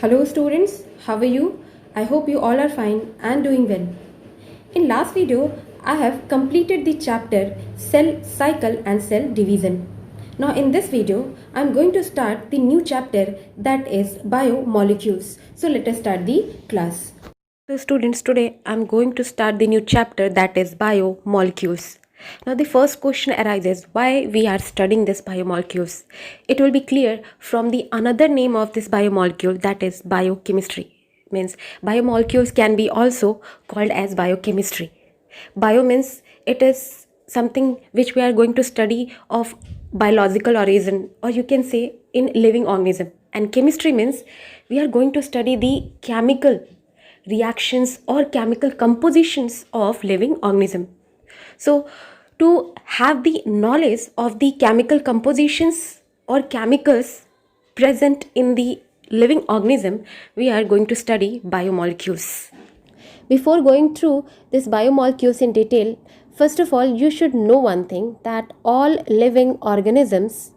Hello students, how are you? I hope you all are fine and doing well. In last video, I have completed the chapter Cell Cycle and Cell Division. Now in this video, I am going to start the new chapter that is Biomolecules. So let us start the class. So students, today I am going to start the new chapter that is Biomolecules. Now the first question arises, why we are studying this biomolecules. It will be clear from the another name of this biomolecule, that is biochemistry. Means biomolecules can be also called as biochemistry. Bio means it is something which we are going to study of biological origin, or you can say in living organism. And chemistry means we are going to study the chemical reactions or chemical compositions of living organism. So to have the knowledge of the chemical compositions or chemicals present in the living organism, we are going to study biomolecules. Before going through this biomolecules in detail, first of all, you should know one thing, that all living organisms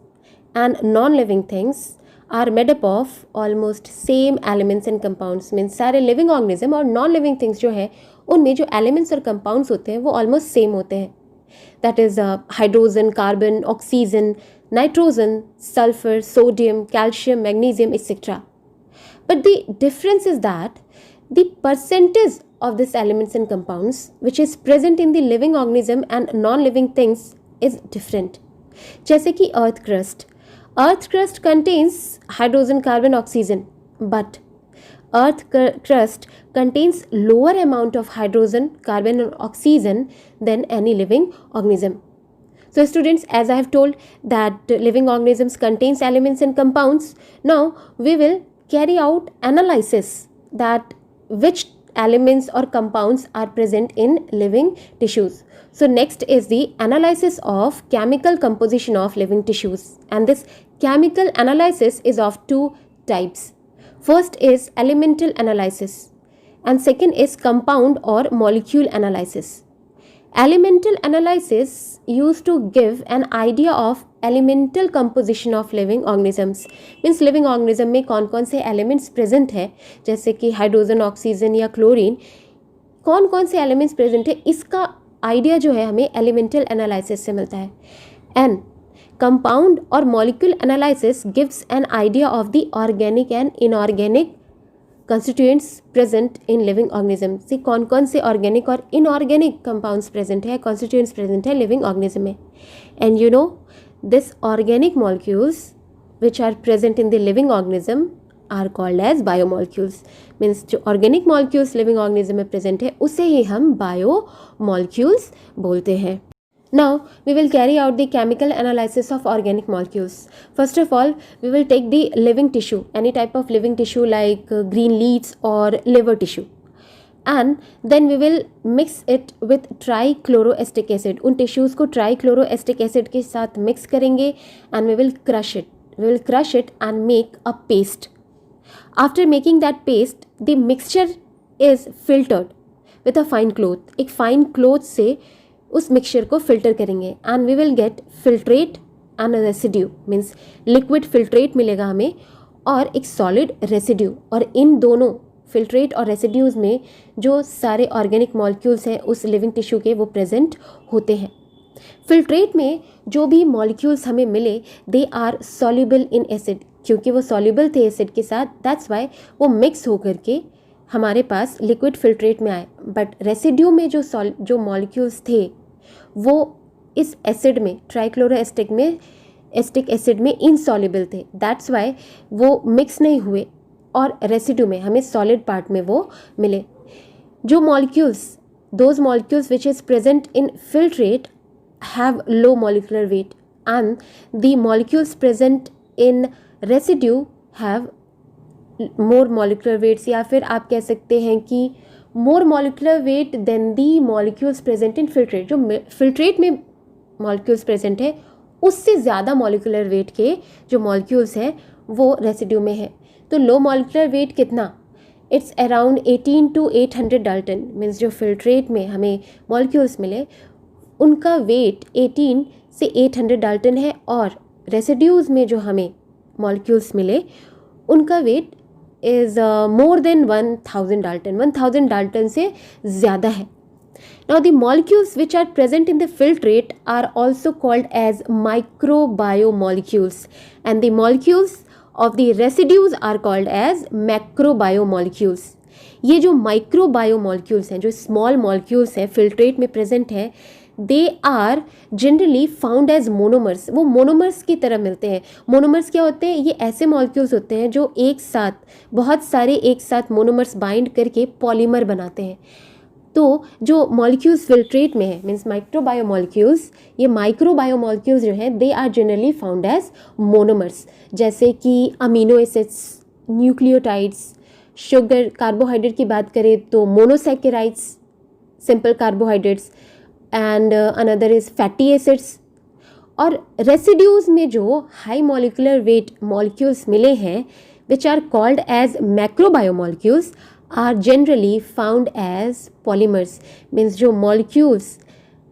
and non-living things are made up of almost same elements and compounds. Means सारे living organism और non-living things जो है उनमें जो elements और compounds होते हैं वो almost same होते हैं. That is hydrogen, carbon, oxygen, nitrogen, sulfur, sodium, calcium, magnesium, etc. But the difference is that the percentage of these elements and compounds which is present in the living organism and non-living things is different. जैसे कि earth crust. Earth crust contains hydrogen, carbon, oxygen, but earth crust contains lower amount of hydrogen, carbon and oxygen than any living organism. So students, as I have told that living organisms contains elements and compounds, now we will carry out analysis that which elements or compounds are present in living tissues. So next is the analysis of chemical composition of living tissues, and this chemical analysis is of two types. First is elemental analysis and second is compound or molecule analysis. Elemental analysis used to give an idea of elemental composition of living organisms. Means living organism में कौन कौन से elements present है, जैसे कि hydrogen, oxygen या chlorine, कौन कौन से elements present है, इसका idea जो है हमें elemental analysis से मिलता है. And compound or molecule analysis gives an idea of the organic and inorganic constituents present in living organism. See कौन कौन से organic और inorganic compounds present है, constituents present है living organism में. And you know, this organic molecules which are present in the living organism are called as biomolecules. Means जो organic molecules living organism में present है उसे ही हम biomolecules बोलते हैं. Now we will carry out the chemical analysis of organic molecules. First of all, we will take the living tissue, any type of living tissue like green leaves or liver tissue, and then we will mix it with trichloroacetic acid. उन tissues को trichloroacetic acid के साथ mix करेंगे and we will crush it. We will crush it and make a paste. After making that paste, the mixture is filtered with a fine cloth. एक fine cloth से उस mixture को filter करेंगे and we will get filtrate and residue. Means liquid filtrate मिलेगा हमें और एक solid residue, और इन दोनों फिल्ट्रेट और रेसिड्यूज़ में जो सारे ऑर्गेनिक मॉलिक्यूल्स हैं उस लिविंग टिश्यू के वो प्रेजेंट होते हैं. फिल्ट्रेट में जो भी मॉलिक्यूल्स हमें मिले they are soluble in acid, क्योंकि वो सॉल्युबल थे एसिड के साथ, दैट्स वाई वो मिक्स होकर के हमारे पास लिक्विड फिल्ट्रेट में आए. बट रेसिड्यू में जो मॉलिक्यूल्स थे वो इस एसिड में एस्टिक एसिड में इनसॉल्युबल थे, दैट्स वाई वो मिक्स नहीं हुए और रेसिड्यू में हमें सॉलिड पार्ट में वो मिले. जो molecules, those molecules which is present in filtrate have low molecular weight and the molecules present in residue have more molecular weights, या फिर आप कह सकते हैं कि more molecular weight than the molecules present in filtrate. जो filtrate में molecules present है उससे ज़्यादा मॉलिकुलर वेट के जो मॉलिक्यूल्स हैं वो रेसिड्यू में है. तो लो मॉलिकुलर वेट कितना, it's around 18 to 800 Dalton. Means जो फिल्ट्रेट में हमें मॉलिक्यूल्स मिले उनका वेट 18 से 800 डाल्टन है, और रेसिड्यूज़ में जो हमें मॉलिक्यूल्स मिले उनका wait is more than 1000 Dalton. 1000 Dalton से ज़्यादा है. Now the molecules which are present in the filtrate are also called as microbiomolecules, and the molecules of the residues are called as macrobiomolecules. ये जो microbiomolecules हैं, जो small molecules हैं filtrate में present हैं, they are generally found as monomers. वो monomers की तरह मिलते हैं. मोनोमर्स क्या होते हैं? ये ऐसे मॉलिक्यूल्स होते हैं जो एक साथ, बहुत सारे एक साथ मोनोमर्स बाइंड करके पॉलीमर बनाते हैं. तो जो मॉलिक्यूल्स फिल्ट्रेट में है, मीन्स माइक्रोबायोमोलिक्यूल्स, ये माइक्रोबायोमोलिक्यूल्स जो हैं they are generally found as monomers, जैसे कि amino acids, nucleotides, sugar, carbohydrate की बात करें तो monosaccharides, simple carbohydrates, and another is fatty acids. और रेसिड्यूज में जो हाई मॉलिक्यूलर वेट मॉलिक्यूल्स मिले हैं which are called as macrobiomolecules are generally found as polymers. Means जो मॉलिक्यूल्स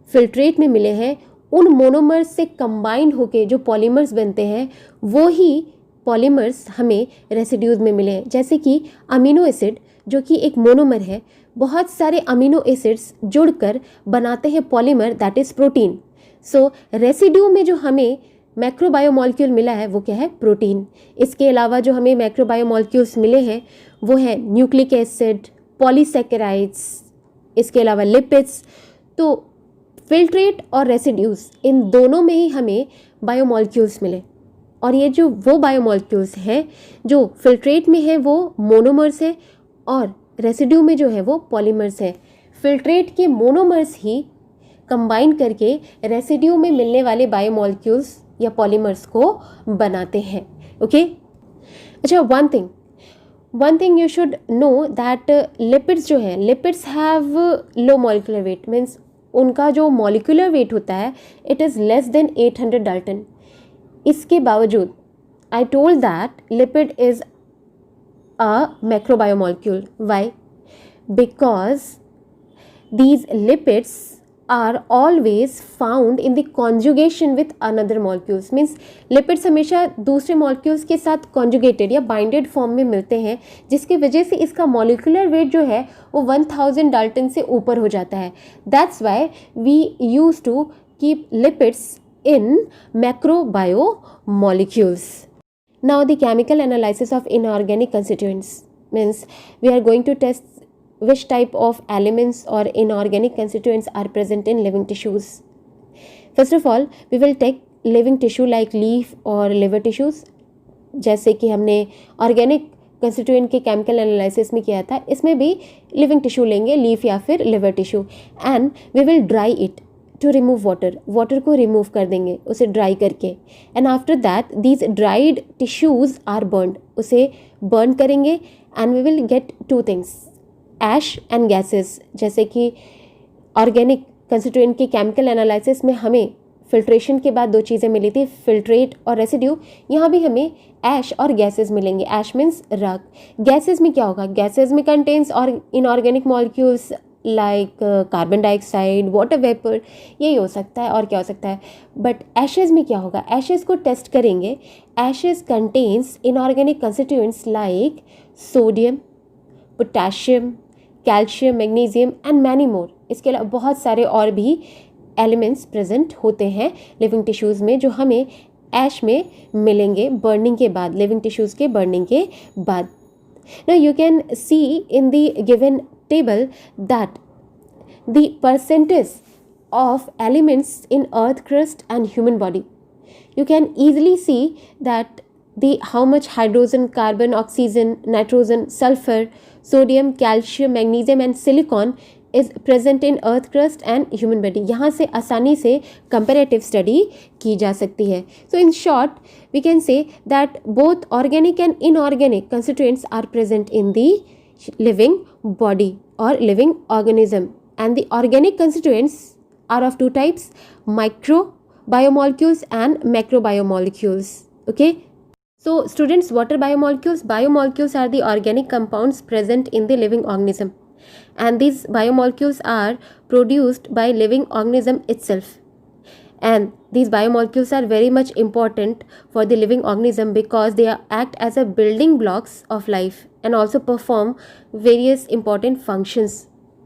फिल्ट्रेट में मिले हैं उन मोनोमर्स से कंबाइंड होके जो पॉलीमर्स बनते हैं वो ही पॉलीमर्स हमें रेसिड्यूज में मिले हैं. जैसे कि अमीनो एसिड जो कि एक मोनोमर है, बहुत सारे अमीनो एसिड्स जुड़कर बनाते हैं polymer, that is protein. So residue में जो हमें मैक्रोबायोमोलिक्यूल मिला है वो क्या है? प्रोटीन. इसके अलावा जो हमें मैक्रोबायोमोलिक्यूल्स मिले हैं वो है न्यूक्लिक एसिड, पॉलीसैकेराइड्स, इसके अलावा लिपिड्स. तो फिल्ट्रेट और रेसिड्यूज इन दोनों में ही हमें बायोमोलिक्यूल्स मिले. और ये जो वो बायोमोलिक्यूल्स हैं जो फिल्ट्रेट में है वो मोनोमर्स हैं और रेसिड्यू में जो है वो पॉलीमर्स हैं. फिल्ट्रेट के मोनोमर्स ही कंबाइन करके रेसिड्यू में मिलने वाले बायोमोलिक्यूल्स या पॉलीमर्स को बनाते हैं. ओके. अच्छा, one thing you should know that lipids जो है, lipids have low molecular weight, means उनका जो मॉलिक्यूलर वेट होता है it is less than 800 dalton. इसके बावजूद I told that lipid is a macrobiomolecule. Why? Because these lipids are always found in the conjugation with another molecules. Means lipids हमेशा दूसरे molecules के साथ conjugated या binded form में मिलते हैं, जिसकी वजह से इसका molecular weight जो है वो 1000 डाल्टन से ऊपर हो जाता है. That's why we used to keep lipids in macrobiomolecules. Now the chemical analysis of inorganic constituents means we are going to test which type of elements or inorganic constituents are present in living tissues. First of all, we will take living tissue like leaf or liver tissues. जैसे कि हमने organic constituent के chemical analysis में किया था, इसमें भी living tissue लेंगे, लीफ या फिर liver tissue, and we will dry it to remove water को रिमूव कर देंगे उसे ड्राई करके. And after that these dried tissues are burned, उसे बर्न करेंगे and we will get two things, ash and gases. जैसे कि ऑर्गेनिक कंस्टिट्यूएंट की केमिकल एनालिसिस में हमें फिल्ट्रेशन के बाद दो चीज़ें मिली थी, फिल्ट्रेट और रेसिड्यू. यहाँ भी हमें ऐश और गैसेस मिलेंगे. ऐश मीन्स राख. गैसेस में क्या होगा? गैसेस में कंटेन्स और inorganic molecules like carbon dioxide, water vapour, यही हो सकता है. और क्या हो सकता है? बट एशेज में क्या होगा? एशेज को टेस्ट करेंगे. Ashes contains inorganic constituents like sodium, potassium, calcium, magnesium and many more. इसके अलावा बहुत सारे और भी एलिमेंट्स प्रेजेंट होते हैं लिविंग टिश्यूज़ में, जो हमें ऐश में मिलेंगे बर्निंग के बाद, लिविंग टिश्यूज़ के बर्निंग के बाद. Now you can see in the given table that the percentage of elements in earth crust and human body. You can easily see that how much hydrogen, carbon, oxygen, nitrogen, sulfur, sodium, calcium, magnesium and silicon is present in earth crust and human body. यहाँ से आसानी से comparative study की जा सकती है. So in short, we can say that both organic and inorganic constituents are present in the living body or living organism. And the organic constituents are of two types, microbiomolecules and macrobiomolecules. Okay. So students, what are biomolecules? Biomolecules are the organic compounds present in the living organism, and these biomolecules are produced by living organism itself, And these biomolecules are very much important for the living organism because they act as a building blocks of life and also perform various important functions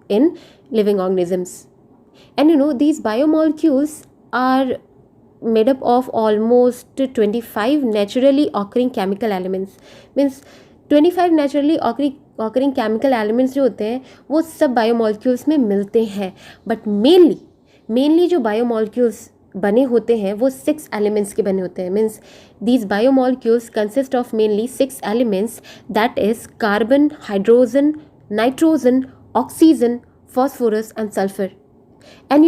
in living organisms. And these biomolecules are made up of almost 25 naturally occurring chemical elements. Means 25 naturally occurring chemical elements जो होते हैं वो सब biomolecules में मिलते हैं. But mainly जो biomolecules बने होते हैं वो 6 एलिमेंट्स के बने होते हैं. Means these biomolecules consist of mainly 6 elements, that is carbon, hydrogen, nitrogen, oxygen, phosphorus and sulfur. And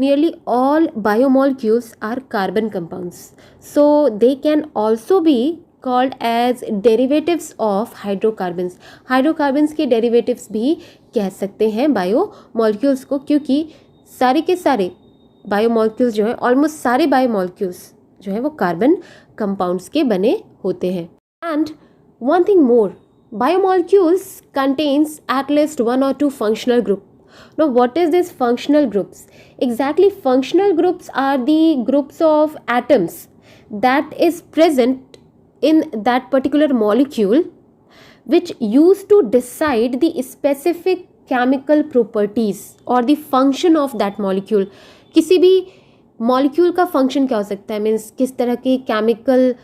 nearly all biomolecules are carbon compounds, so they can also be called as derivatives of hydrocarbons. Hydrocarbons के derivatives भी कह सकते हैं biomolecules को, क्योंकि सारे के सारे बायोमोलिक्यूल्स जो है, ऑलमोस्ट सारे बायोमोलिक्यूल्स जो है वो कार्बन कंपाउंड्स के बने होते हैं. And one thing more, biomolecules contains at least 1 or 2 functional group. Now what is this functional groups? Exactly, functional groups are the groups of atoms that is present in that particular molecule which used to decide the specific chemical properties or the function of that molecule. किसी भी molecule का function क्या हो सकता है, means किस तरह के chemical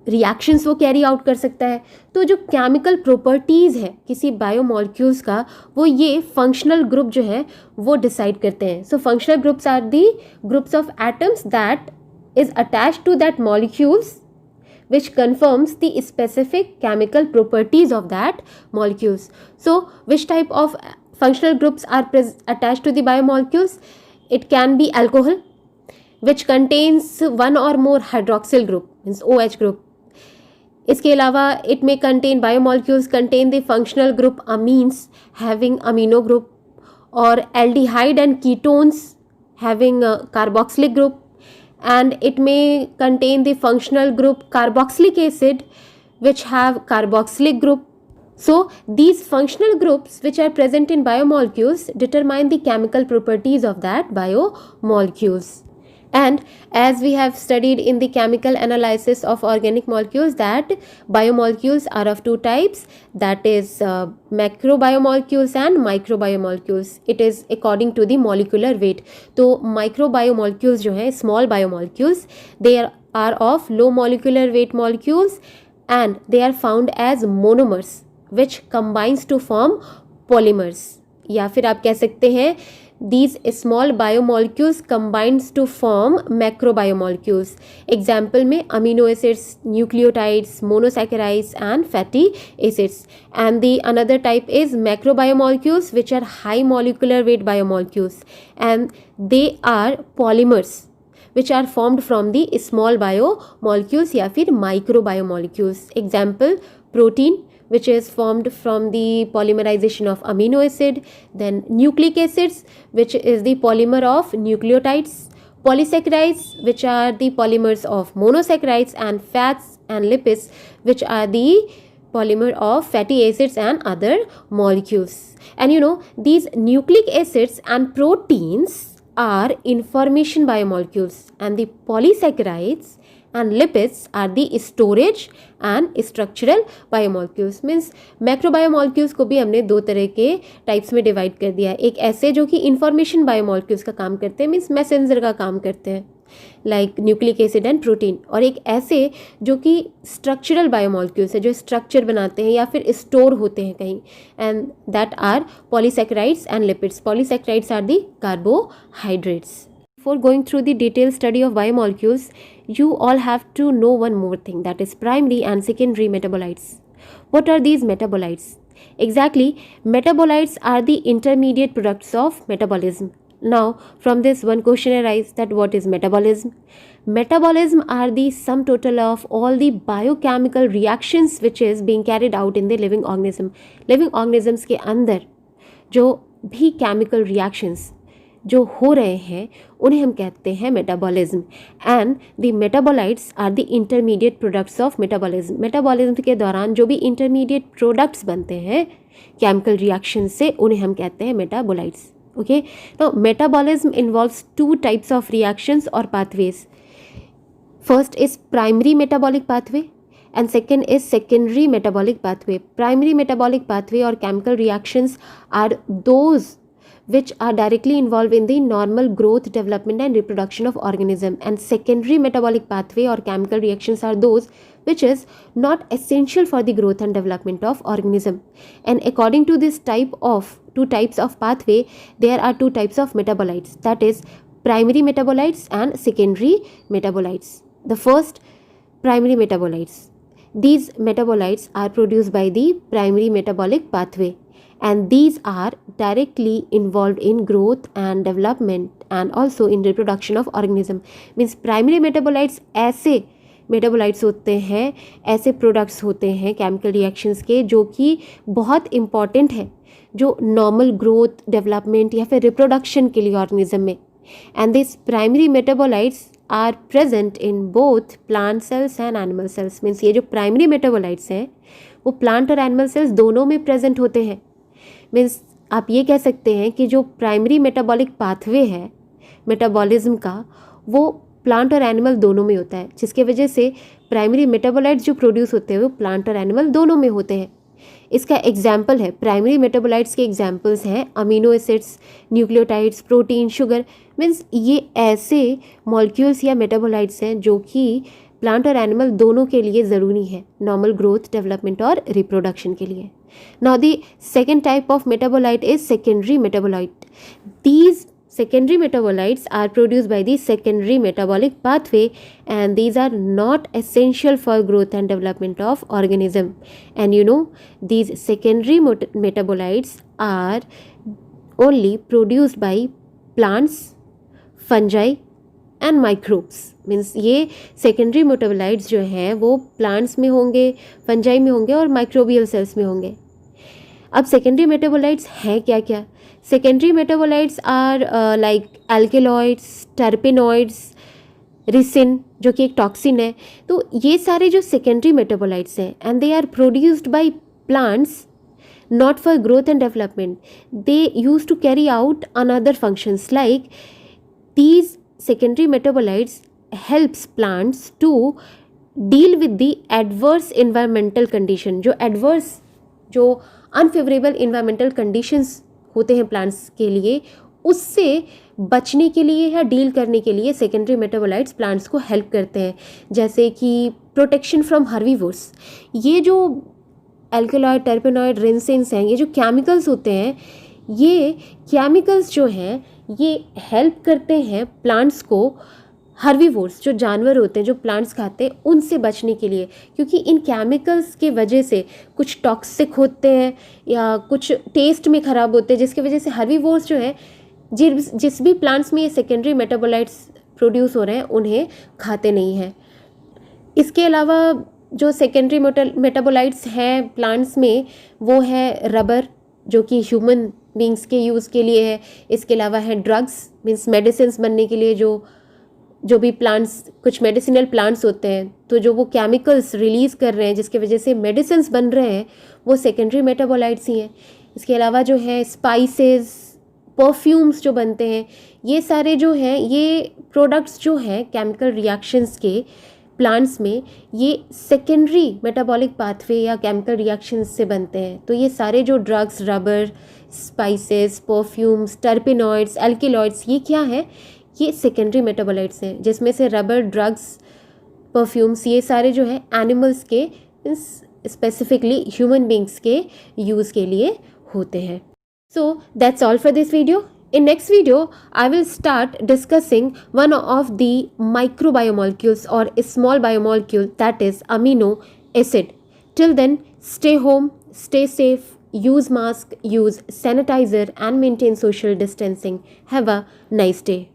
रिएक्शंस वो कैरी आउट कर सकता है. तो जो केमिकल प्रॉपर्टीज़ है किसी बायोमोलिक्यूल्स का, वो ये फंक्शनल ग्रुप जो है वो डिसाइड करते हैं. So functional groups are the groups of atoms that is attached to that molecules which confirms the specific chemical properties of that molecules. So which type of functional groups are attached to the biomolecules? It can be alcohol which contains one or more hydroxyl group, means OH group. इसके अलावा it may contain, biomolecules contain the functional group amines having amino group, or aldehyde and ketones having a carboxylic group, and it may contain the functional group carboxylic acid which have carboxylic group. So these functional groups which are present in biomolecules determine the chemical properties of that biomolecules. And as we have studied in the chemical analysis of organic molecules that biomolecules are of 2 types, that is macrobiomolecules and microbiomolecules. It is according to the molecular weight. तो microbiomolecules जो है, small biomolecules, they are of low molecular weight molecules and they are found as monomers which combines to form polymers. या फिर आप कह सकते हैं these small biomolecules combines to form macrobiomolecules. Example में amino acids, nucleotides, monosaccharides and fatty acids. And the another type is macrobiomolecules which are high molecular weight biomolecules, and they are polymers which are formed from the small biomolecules या फिर microbiomolecules. Example protein which is formed from the polymerization of amino acid, then nucleic acids which is the polymer of nucleotides, polysaccharides which are the polymers of monosaccharides, and fats and lipids which are the polymer of fatty acids and other molecules. And these nucleic acids and proteins are information biomolecules, and the polysaccharides and lipids are the storage and structural biomolecules. Means macrobiomolecules को भी हमने 2 तरह के types में divide कर दिया है. एक ऐसे जो कि इंफॉर्मेशन बायोमोलिक्यूल्स का काम करते हैं, मीन्स मैसेंजर का काम करते हैं like nucleic acid and protein, और एक ऐसे जो कि स्ट्रक्चरल बायोमोलिक्यूल्स है जो स्ट्रक्चर बनाते हैं या फिर स्टोर होते हैं कहीं, and that are polysaccharides and lipids. Polysaccharides are the carbohydrates. Before going through the detailed study of biomolecules, you all have to know one more thing, that is primary and secondary metabolites. What are these metabolites? Exactly, metabolites are the intermediate products of metabolism. Now, from this one question arises that what is metabolism? Metabolism are the sum total of all the biochemical reactions which is being carried out in the living organism. Living organisms के अंदर जो भी chemical reactions जो हो रहे हैं उन्हें हम कहते हैं metabolism. And the metabolites are the intermediate products of metabolism. Metabolism के दौरान जो भी इंटरमीडिएट प्रोडक्ट्स बनते हैं केमिकल रिएक्शन से, उन्हें हम कहते हैं metabolites. Okay, now metabolism involves two types of reactions or pathways. First is primary metabolic pathway and second is secondary metabolic pathway. Primary metabolic pathway or chemical reactions are those which are directly involved in the normal growth, development and reproduction of organism, and secondary metabolic pathway or chemical reactions are those which is not essential for the growth and development of organism. And according to this two types of pathway, there are two types of metabolites, that is primary metabolites and secondary metabolites. The first, primary metabolites. These metabolites are produced by the primary metabolic pathway, and these are directly involved in growth and development and also in reproduction of organism. Means primary metabolites ऐसे metabolites होते हैं, ऐसे products होते हैं chemical reactions के जो कि बहुत इम्पॉर्टेंट है जो नॉर्मल ग्रोथ, डेवलपमेंट या फिर रिप्रोडक्शन के लिए ऑर्गेनिज्म में. And this primary metabolites are present in both plant cells and animal cells. Means ये जो प्राइमरी मेटाबोलाइट्स हैं वो प्लांट और एनिमल सेल्स दोनों में प्रेजेंट होते हैं. मीन्स आप ये कह सकते हैं कि जो प्राइमरी मेटाबॉलिक पाथवे है मेटाबॉलिज्म का, वो प्लांट और एनिमल दोनों में होता है, जिसके वजह से प्राइमरी मेटाबोलाइट्स जो प्रोड्यूस होते हैं वो प्लांट और एनिमल दोनों में होते हैं. इसका एग्जाम्पल है, प्राइमरी मेटाबोलाइट्स के एग्जाम्पल्स हैं amino acids, nucleotides, protein, sugar. Means ये ऐसे मॉलिक्यूल्स या मेटाबोलाइट्स हैं जो कि प्लांट और एनिमल दोनों के लिए ज़रूरी है नॉर्मल ग्रोथ, डेवलपमेंट और रिप्रोडक्शन के लिए. Now the second type of metabolite is secondary metabolite. These secondary metabolites are produced by the secondary metabolic pathway and these are not essential for growth and development of organism. And you know, these secondary metabolites are only produced by plants, fungi and microbes. Means ये secondary metabolites जो हैं वो plants में होंगे, fungi में होंगे और microbial sales में होंगे. अब सेकेंडरी मेटाबोलाइट्स हैं क्या क्या? Secondary metabolites are like alkaloids, terpenoids, ricin जो कि एक टॉक्सिन है. तो ये सारे जो सेकेंडरी मेटाबोलाइट्स हैं and they are produced by plants not for growth and development. They used to carry out another functions like these secondary metabolites helps plants to deal with the adverse environmental condition. जो unfavourable environmental conditions होते हैं plants के लिए, उससे बचने के लिए या डील करने के लिए सेकेंडरी मेटाबोलाइट्स प्लांट्स को हेल्प करते हैं. जैसे कि प्रोटेक्शन फ्रॉम हर्बीवोर्स. ये जो एल्केलॉइड, टर्पेनॉइड, रिंसिन्स हैं, ये जो केमिकल्स होते हैं, ये केमिकल्स जो हैं ये हेल्प करते हैं प्लांट्स को हर्बीवोर्स जो जानवर होते हैं जो प्लांट्स खाते हैं उनसे बचने के लिए, क्योंकि इन केमिकल्स के वजह से कुछ टॉक्सिक होते हैं या कुछ टेस्ट में ख़राब होते हैं, जिसकी वजह से हर्बीवोर्स जो है जिस भी प्लांट्स में ये सेकेंडरी मेटाबोलाइट्स प्रोड्यूस हो रहे हैं उन्हें खाते नहीं हैं. इसके अलावा जो सेकेंडरी मेटाबोलाइट्स हैं प्लांट्स में वो है रबर जो कि ह्यूमन बींग्स के यूज़ के लिए है. इसके अलावा है ड्रग्स, मीन्स मेडिसिन बनने के लिए जो भी प्लांट्स, कुछ मेडिसिनल प्लांट्स होते हैं तो जो वो केमिकल्स रिलीज़ कर रहे हैं जिसकी वजह से मेडिसिन बन रहे हैं वो सेकेंडरी मेटाबोलाइट्स ही हैं. इसके अलावा जो है स्पाइसेस, परफ्यूम्स जो बनते हैं, ये सारे जो हैं ये प्रोडक्ट्स जो हैं केमिकल रिएक्शंस के प्लांट्स में ये सेकेंडरी मेटाबॉलिक पाथवे या केमिकल रिएक्शंस से बनते हैं. तो ये सारे जो drugs, rubber, spices, perfumes, टर्पेनॉइड्स, alkaloids, ये क्या है? ये सेकेंडरी मेटाबोलाइट्स हैं, जिसमें से रबर, ड्रग्स, परफ्यूम्स ये सारे जो है एनिमल्स के, स्पेसिफिकली ह्यूमन बींग्स के यूज़ के लिए होते हैं. So that's all for this video. In next video, I will start discussing one of the microbiomolecules or a small biomolecule, that is amino acid. Till then, stay home, stay safe, use mask, use sanitizer and maintain social distancing. Have a nice day.